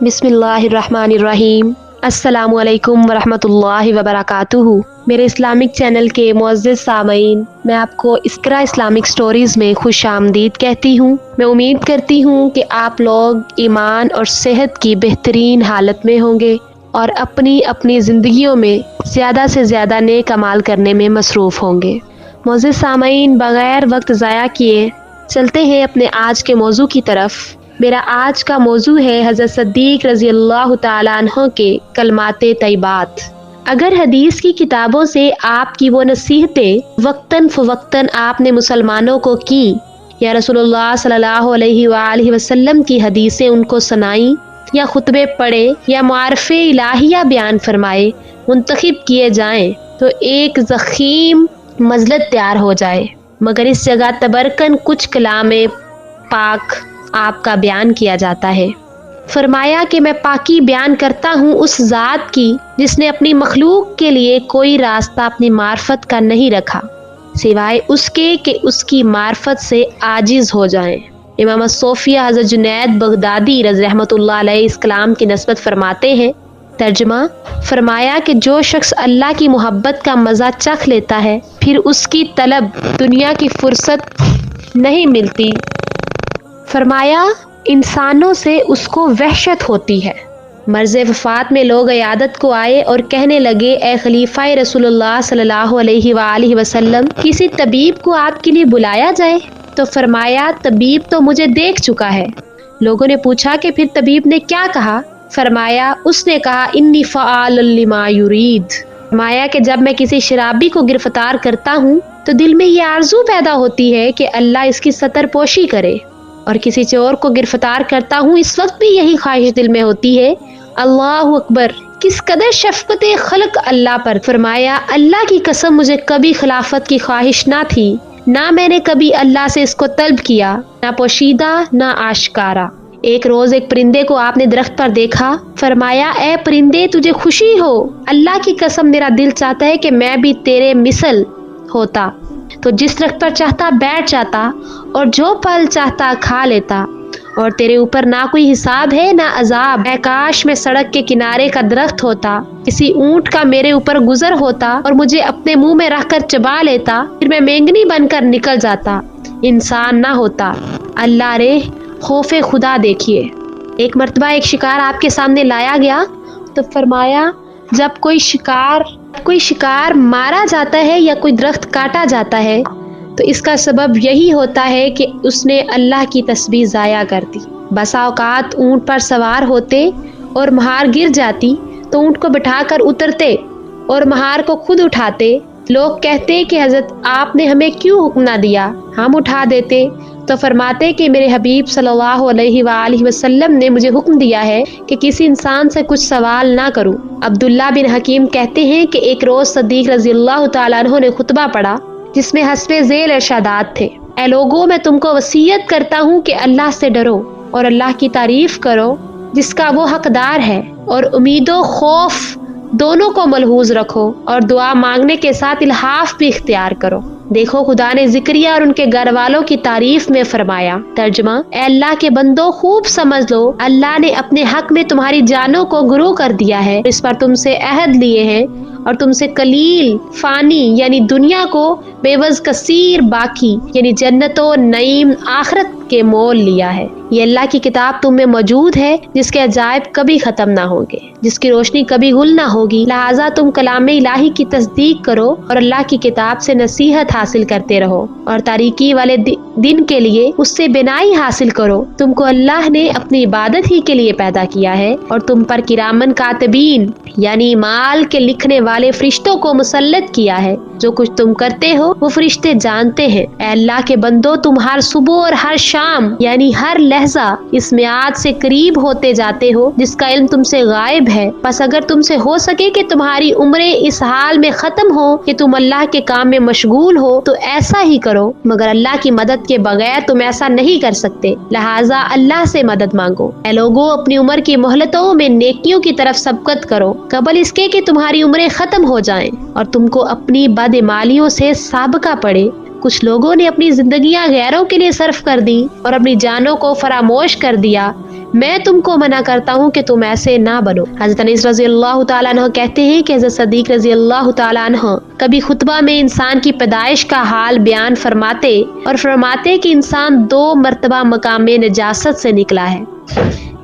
बिस्मिल्लाहिर्रहमानिर्रहीम। अस्सलामु अलैकुम वरहमतुल्लाहि वबरकातुहू। मेरे इस्लामिक चैनल के मुअज़्ज़िज़ सामईन, मैं आपको इस्करा इस्लामिक स्टोरीज़ में खुश आमदीद कहती हूँ। मैं उम्मीद करती हूँ कि आप लोग ईमान और सेहत की बेहतरीन हालत में होंगे और अपनी अपनी ज़िंदगियों में ज़्यादा से ज़्यादा नेक अमाल करने में मसरूफ़ होंगे। मुअज़्ज़िज़ सामईन, बग़ैर वक्त ज़ाया किए चलते हैं अपने आज के मौजू की तरफ। मेरा आज का मौजू है हज़रत सिद्दीक़ रज़ी अल्लाह तआला अन्हु के कलमाते तैयबात। अगर हदीस की किताबों से आपकी वो नसीहतें वक्तन फ़वक्तन आपने मुसलमानों को की या रसूलुल्लाह सल्लल्लाहु अलैहि वसल्लम की हदीसें उनको सुनाई या खुतबे पढ़े या मारफ़े इलाहिया बयान फरमाए मुंतखब किए जाएं तो एक ज़ख़ीम मज़लत तैयार हो जाए, मगर इस जगह तबरकन कुछ कलामे पाक आपका बयान किया जाता है। फरमाया कि मैं पाकी बयान करता हूँ उस ज़ात की जिसने अपनी मखलूक के लिए कोई रास्ता अपनी मार्फत का नहीं रखा सिवाय उसके कि उसकी मार्फत से आजिज़ हो जाएं। इमाम सोफिया हज़रत जुनैद बगदादी रहमतुल्लाह अलैह इस कलाम की नस्बत फरमाते हैं। तर्जुमा फरमाया कि जो शख्स अल्लाह की मोहब्बत का मज़ा चख लेता है फिर उसकी तलब दुनिया की फुर्सत नहीं मिलती। फरमाया इंसानों से उसको वहशत होती है। मर्ज़ वफ़ात में लोग इयादत को आए और कहने लगे, ए खलीफा रसूलुल्लाह सल्लल्लाहु अलैहि वसल्लम, किसी तबीब को आपके लिए बुलाया जाए। तो फरमाया तबीब तो मुझे देख चुका है। लोगों ने पूछा कि फिर तबीब ने क्या कहा? फरमाया उसने कहा इन्नी फ़आल लिमा युरीद। फरमाया कि जब मैं किसी शराबी को गिरफ्तार करता हूँ तो दिल में ये आरज़ू पैदा होती है कि अल्लाह इसकी सतर पोशी करे, और किसी चोर को गिरफ्तार करता हूँ इस वक्त भी यही ख्वाहिश दिल में होती है। अल्लाहु अकबर, किस कदर शफ़क़त खल्क़ अल्लाह पर। फरमाया अल्लाह की कसम मुझे कभी खिलाफत की ख्वाहिश ना थी, ना मैंने कभी अल्लाह से इसको तलब किया, ना पोशीदा ना आशकारा। एक रोज एक परिंदे को आपने दरख्त पर देखा। फरमाया ए परिंदे, तुझे खुशी हो? अल्लाह की कसम मेरा दिल चाहता है कि मैं भी तेरे मिसल होता, तो जिस दरख्त पर चाहता बैठ जाता और जो फल चाहता खा लेता, और तेरे ऊपर ना कोई हिसाब है ना अजाब। काश में सड़क के किनारे का दरख्त होता, किसी ऊंट का मेरे ऊपर गुजर होता और मुझे अपने मुंह में रखकर चबा लेता, फिर मैं मेंगनी बनकर निकल जाता, इंसान ना होता। अल्लाह रे, खौफे खुदा देखिए। एक मर्तबा एक शिकार आपके सामने लाया गया तो फरमाया जब कोई शिकार मारा जाता है या कोई दरख्त काटा जाता है तो इसका सबब यही होता है कि उसने अल्लाह की तस्बीह ज़ाया कर दी। बसा औकात ऊंट पर सवार होते और महार गिर जाती तो ऊंट को बिठाकर उतरते और महार को खुद उठाते। लोग कहते कि हज़रत आपने हमें क्यों हुक्म ना दिया, हम उठा देते। तो फरमाते कि मेरे हबीब सल्लल्लाहु अलैहि वसल्लम ने मुझे हुक्म दिया है कि किसी इंसान से कुछ सवाल ना करूं। अब्दुल्ला बिन हकीम कहते हैं कि एक रोज सिद्दीक़ रज़ियल्लाहु तआला अन्हु ने खुतबा पढ़ा जिसमें हस्बे ज़ेल इरशादात थे। ए लोगों, मैं तुमको वसीयत करता हूँ कि अल्लाह से डरो और अल्लाह की तारीफ करो जिसका वो हकदार है, और उम्मीदो खौफ दोनों को मलहूज रखो और दुआ मांगने के साथ इल्हाफ भी इख्तियार करो। देखो खुदा ने ज़िक्रिया और उनके घर वालों की तारीफ में फरमाया। तर्जुमा ए अल्लाह के बंदो, खूब समझ लो, अल्लाह ने अपने हक में तुम्हारी जानों को गुरू कर दिया है, इस पर तुमसे अहद लिए हैं और तुमसे कलील फानी यानी दुनिया को बेवज कसीर बाकी यानी जन्नतो नईम आखिरत के मोल लिया है। ये अल्लाह की किताब तुम में मौजूद है जिसके अजायब कभी खत्म ना होंगे, जिसकी रोशनी कभी गुल ना होगी। लिहाजा तुम कलाम इलाही की तस्दीक करो और अल्लाह की किताब से नसीहत हासिल करते रहो और तारीकी वाले दिन के लिए उससे बिनाई हासिल करो। तुमको अल्लाह ने अपनी इबादत ही के लिए पैदा किया है और तुम पर किरामन कातिबीन यानी माल के लिखने वाले फरिश्तों को मुसल्लत किया है। जो कुछ तुम करते हो वो फरिश्ते जानते हैं। ए अल्लाह के बंदो, तुम हर सुबह और हर शाम यानी हर लहजा इस मियाद से करीब होते जाते हो जिसका इल्म तुमसे गायब है। बस अगर तुमसे हो सके कि तुम्हारी उम्रें इस हाल में खत्म हो कि तुम अल्लाह के काम में मशगूल हो तो ऐसा ही करो, मगर अल्लाह की मदद के बगैर तुम ऐसा नहीं कर सकते। लिहाजा अल्लाह से मदद मांगो। ए लोगों, अपनी उम्र की मोहलतों में नेकियों की तरफ सबकत करो कबल इसके कि तुम्हारी उम्रें खत्म हो जाएं और तुमको अपनी बदमालियों से साबका पड़े। कुछ लोगों ने अपनी जिंदगियां गैरों के लिए सर्फ कर दी और अपनी जानों को फरामोश कर दिया। میں تم کو منع کرتا ہوں کہ تم ایسے نہ بنو۔ حضرت انس رضی اللہ تعالیٰ عنہ کہتے ہیں کہ حضرت صدیق رضی اللہ تعالیٰ عنہ کبھی خطبہ میں انسان کی پیدائش کا حال بیان فرماتے اور فرماتے کہ انسان 2 مرتبہ مقام نجاست سے نکلا ہے،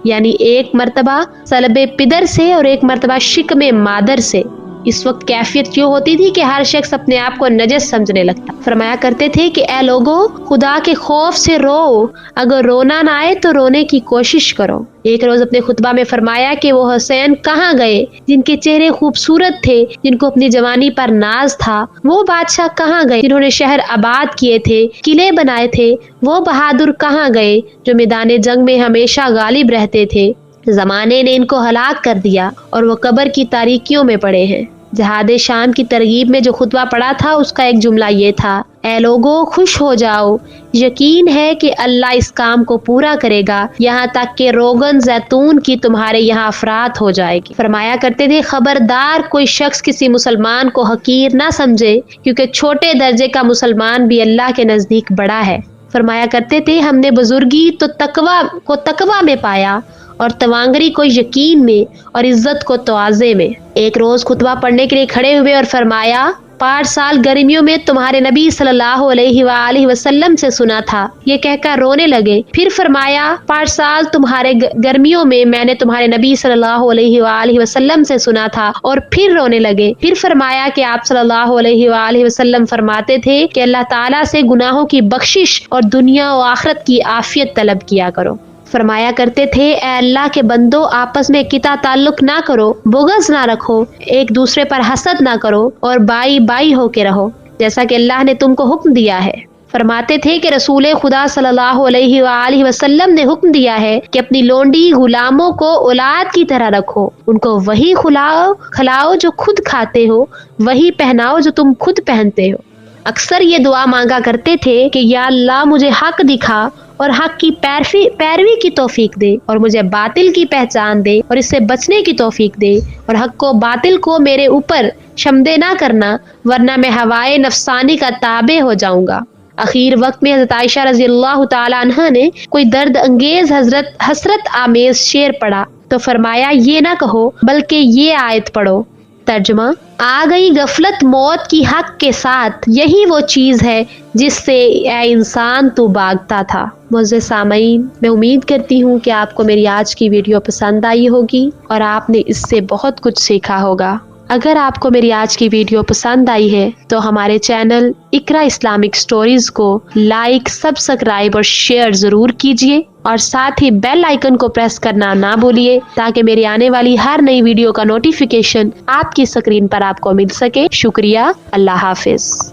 یعنی ایک مرتبہ صلب پدر سے اور ایک مرتبہ شکم مادر سے۔ اس وقت کیفیت یوں ہوتی تھی کہ ہر شخص اپنے آپ کو نجس سمجھنے لگتا۔ فرمایا کرتے تھے کہ اے لوگو، خدا کے خوف سے رو، اگر رونا نہ آئے تو رونے کی کوشش کرو۔ ایک روز اپنے خطبہ میں فرمایا کہ وہ حسین کہاں گئے جن کے چہرے خوبصورت تھے، جن کو اپنی جوانی پر ناز تھا؟ وہ بادشاہ کہاں گئے جنہوں نے شہر آباد کیے تھے، قلعے بنائے تھے؟ وہ بہادر کہاں گئے جو میدان جنگ میں ہمیشہ غالب رہتے تھے؟ زمانے نے ان کو ہلاک کر دیا اور وہ قبر کی تاریکیوں میں پڑے ہیں۔ جہاد شام کی ترغیب میں جو خطبہ پڑھا تھا اس کا ایک جملہ یہ تھا، اے لوگو خوش ہو جاؤ، یقین ہے کہ اللہ اس کام کو پورا کرے گا، یہاں تک کہ روغن زیتون کی تمہارے یہاں افراط ہو جائے گی۔ فرمایا کرتے تھے خبردار کوئی شخص کسی مسلمان کو حقیر نہ سمجھے، کیونکہ چھوٹے درجے کا مسلمان بھی اللہ کے نزدیک بڑا ہے۔ فرمایا کرتے تھے ہم نے بزرگی تو تقوی میں پایا اور توانگری کو یقین میں اور عزت کو تواضع میں۔ ایک روز خطبہ پڑھنے کے لیے کھڑے ہوئے اور فرمایا، 5 سال گرمیوں میں تمہارے نبی صلی اللہ علیہ وآلہ وسلم سے سنا تھا، یہ کہہ کر رونے لگے۔ پھر فرمایا، 5 سال تمہارے گرمیوں میں نے تمہارے نبی صلی اللہ علیہ وآلہ وسلم سے سنا تھا، اور پھر رونے لگے۔ پھر فرمایا کہ آپ صلی اللہ علیہ وآلہ وسلم فرماتے تھے کہ اللہ تعالیٰ سے گناہوں کی بخشش اور دنیا و آخرت کی عافیت طلب کیا کرو۔ فرمایا کرتے تھے اے اللہ کے بندو، آپس میں قطع تعلق نہ کرو، بغض نہ رکھو، ایک دوسرے پر حسد نہ کرو اور بائی بائی ہو کے رہو جیسا کہ اللہ نے تم کو حکم دیا ہے۔ فرماتے تھے کہ رسول خدا صلی اللہ علیہ وآلہ وسلم نے حکم دیا ہے کہ اپنی لونڈی غلاموں کو اولاد کی طرح رکھو، ان کو وہی کھلاؤ جو خود کھاتے ہو، وہی پہناؤ جو تم خود پہنتے ہو۔ اکثر یہ دعا مانگا کرتے تھے کہ یا اللہ مجھے حق دکھا اور حق کی پیروی کی توفیق دے، اور مجھے باطل کی پہچان دے اور اس سے بچنے کی توفیق دے، اور حق کو باطل کو میرے اوپر شمدے نہ کرنا، ورنہ میں ہوائے نفسانی کا تابع ہو جاؤں گا۔ اخیر وقت میں حضرت عائشہ رضی اللہ تعالی عنہا نے کوئی درد انگیز حسرت آمیز شعر پڑھا تو فرمایا یہ نہ کہو بلکہ یہ آیت پڑھو۔ ترجمہ، آ گئی غفلت موت کی حق کے ساتھ، یہی وہ چیز ہے جس سے اے انسان تو بھاگتا تھا۔ معزز سامعین، میں امید کرتی ہوں کہ آپ کو میری آج کی ویڈیو پسند آئی ہوگی اور آپ نے اس سے بہت کچھ سیکھا ہوگا۔ اگر آپ کو میری آج کی ویڈیو پسند آئی ہے تو ہمارے چینل اقرا اسلامک سٹوریز کو لائک، سبسکرائب اور شیئر ضرور کیجیے، اور ساتھ ہی بیل آئیکن کو پریس کرنا نہ بھولیے تاکہ میری آنے والی ہر نئی ویڈیو کا نوٹیفیکیشن آپ کی اسکرین پر آپ کو مل سکے۔ شکریہ، اللہ حافظ۔